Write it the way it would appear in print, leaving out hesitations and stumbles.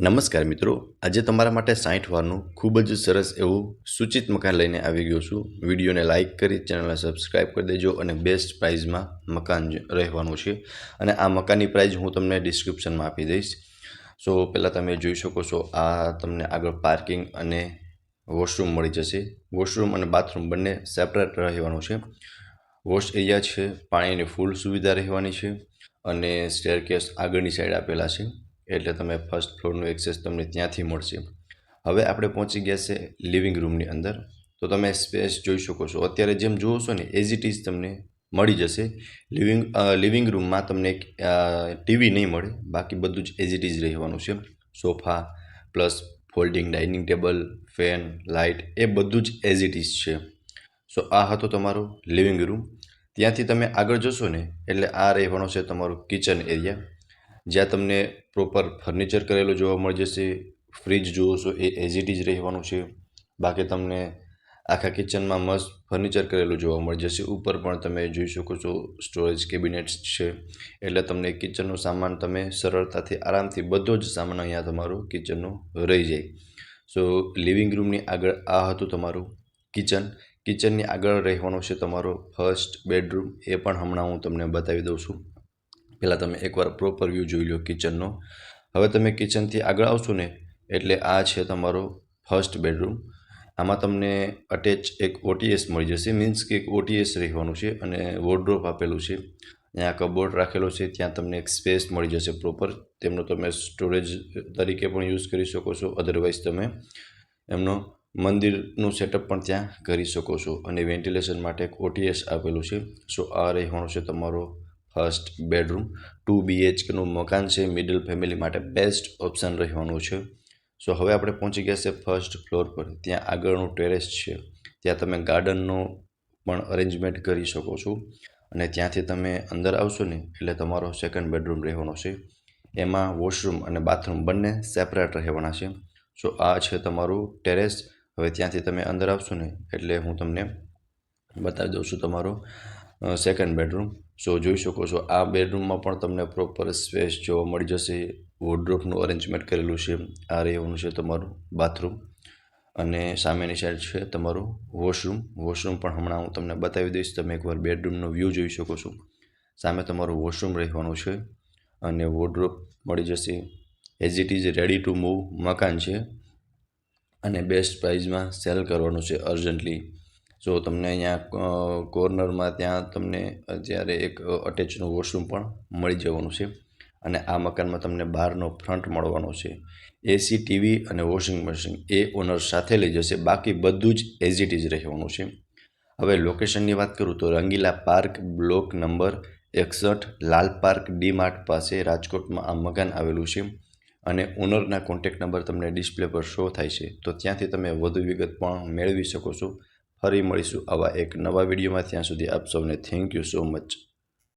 નમસ્કાર મિત્રો, આજે તમારા માટે 60 વારનું ખૂબ જ સરસ એવું સૂચિત મકાન લઈને આવી ગયો છું। વિડીયોને લાઇક કરી ચેનલને સબસ્ક્રાઇબ કરી દેજો અને બેસ્ટ પ્રાઇઝમાં મકાન રહેવાનું છે અને આ મકાનની પ્રાઇસ હું તમને ડિસ્ક્રિપ્શનમાં આપી દઈશ। સો પહેલાં તમે જોઈ શકો છો, આ તમને આગળ પાર્કિંગ અને વોશરૂમ મળી જશે। વોશરૂમ અને બાથરૂમ બંને સેપરેટ રહેવાનું છે। વોશ એરિયા છે, પાણીની ફૂલ સુવિધા રહેવાની છે અને સ્ટેરકેસ આગળની સાઈડ આપેલા છે, એટલે તમે ફર્સ્ટ ફ્લોરનું એક્સેસ તમને ત્યાંથી મળશે। હવે આપણે પહોંચી ગયા છે લિવિંગ રૂમની અંદર, તો તમે સ્પેસ જોઈ શકો છો। અત્યારે જેમ જુઓ છો ને એઝ ઇટ ઇઝ તમને મળી જશે। લિવિંગ રૂમમાં તમને એક ટીવી નહીં મળે, બાકી બધું જ એઝ ઇટ ઇઝ રહેવાનું છે। Sofa plus folding dining table, fan, light એ બધું જ એઝ ઇટ ઇઝ છે। સો આ હતો તમારો લિવિંગ રૂમ। ત્યાંથી તમે આગળ જશો ને એટલે આ રહેવાનો છે તમારો કિચન એરિયા, જ્યાં તમને પ્રોપર ફર્નિચર કરેલું જોવા મળી જશે। ફ્રીજ જુઓ છો એ એઝ ઇટ ઇઝ રહેવાનું છે, બાકી તમને આખા કિચનમાં મસ્ત ફર્નિચર કરેલું જોવા મળી જશે। ઉપર પણ તમે જોઈ શકો છો સ્ટોરેજ કેબિનેટ્સ છે, એટલે તમને કિચનનો સામાન તમે સરળતાથી આરામથી બધો જ સામાન અહીંયા તમારો કિચનનો રહી જાય। સો લિવિંગ રૂમની આગળ આ હતું તમારું કિચન। કિચનની આગળ રહેવાનો છે તમારો ફર્સ્ટ બેડરૂમ, એ પણ હમણાં હું તમને બતાવી દઉં છું। પહેલાં તમે એકવાર પ્રોપર વ્યૂ જોઈ લો કિચનનો। હવે તમે કિચનથી આગળ આવશો ને એટલે આ છે તમારો ફર્સ્ટ બેડરૂમ। આમાં તમને અટેચ એક ઓટીએસ મળી જશે, મીન્સ કે એક ઓટીએસ રહેવાનું છે અને વોર્ડરોબ આપેલું છે। ત્યાં કબોર્ડ રાખેલો છે, ત્યાં તમને એક સ્પેસ મળી જશે પ્રોપર, તેમનો તમે સ્ટોરેજ તરીકે પણ યુઝ કરી શકો છો। અધરવાઇઝ તમે એમનો મંદિરનું સેટઅપ પણ ત્યાં કરી શકો છો અને વેન્ટિલેશન માટે એક ઓટીએસ આપેલું છે। સો આ રહેવાનું છે તમારો ફર્સ્ટ બેડરૂમ। 2 BHKનું મકાન છે, મિડલ ફેમિલી માટે બેસ્ટ ઓપ્શન રહેવાનું છે। સો હવે આપણે પહોંચી ગયા છે ફર્સ્ટ ફ્લોર પર। ત્યાં આગળનું ટેરેસ છે, ત્યાં તમે ગાર્ડનનું પણ અરેન્જમેન્ટ કરી શકો છો અને ત્યાંથી તમે અંદર આવશો ને એટલે તમારો સેકન્ડ બેડરૂમ રહેવાનો છે। એમાં વોશરૂમ અને બાથરૂમ બંને સેપરેટ રહેવાના છે। સો આ છે તમારું ટેરેસ। હવે ત્યાંથી તમે અંદર આવશો ને એટલે હું તમને બતાવી દઉં છું તમારો સેકન્ડ બેડરૂમ। સો જોઈ શકો છો આ બેડરૂમમાં પણ તમને પ્રોપર સ્પેસ જોવા મળી જશે। વોર્ડરોબનું અરેન્જમેન્ટ કરેલું છે। આ રહેવાનું છે તમારું બાથરૂમ અને સામેની સાઈડ છે તમારું વોશરૂમ। વોશરૂમ પણ હમણાં હું તમને બતાવી દઈશ, તમે એકવાર બેડરૂમનો વ્યૂ જોઈ શકો છો। સામે તમારું વોશરૂમ રહેવાનું છે અને વોર્ડરોબ મળી જશે। As it is ready to move મકાન છે અને બેસ્ટ પ્રાઇઝમાં સેલ કરવાનું છે અર્જન્ટલી। સો તમને અહીંયા કોર્નરમાં ત્યાં તમને અત્યારે એક અટેચનું વોશરૂમ પણ મળી જવાનું છે અને આ મકાનમાં તમને બહારનો ફ્રન્ટ મળવાનો છે। એસી, ટીવી અને વોશિંગ મશીન એ ઓનર સાથે લઈ જશે, બાકી બધું જ એઝ ઇટ ઇઝ રહેવાનું છે। હવે લોકેશનની વાત કરું તો રંગીલા પાર્ક બ્લોક નંબર 61 લાલ પાર્ક ડી માર્ટ પાસે રાજકોટમાં આ મકાન આવેલું છે અને ઓનરના કોન્ટેક્ટ નંબર તમને ડિસ્પ્લે પર શો થાય છે, તો ત્યાંથી તમે વધુ વિગત પણ મેળવી શકો છો। ફરી મળીશું આવા એક નવા વિડીયોમાં, ત્યાં સુધી આપ સૌને થેન્ક યુ સો મચ।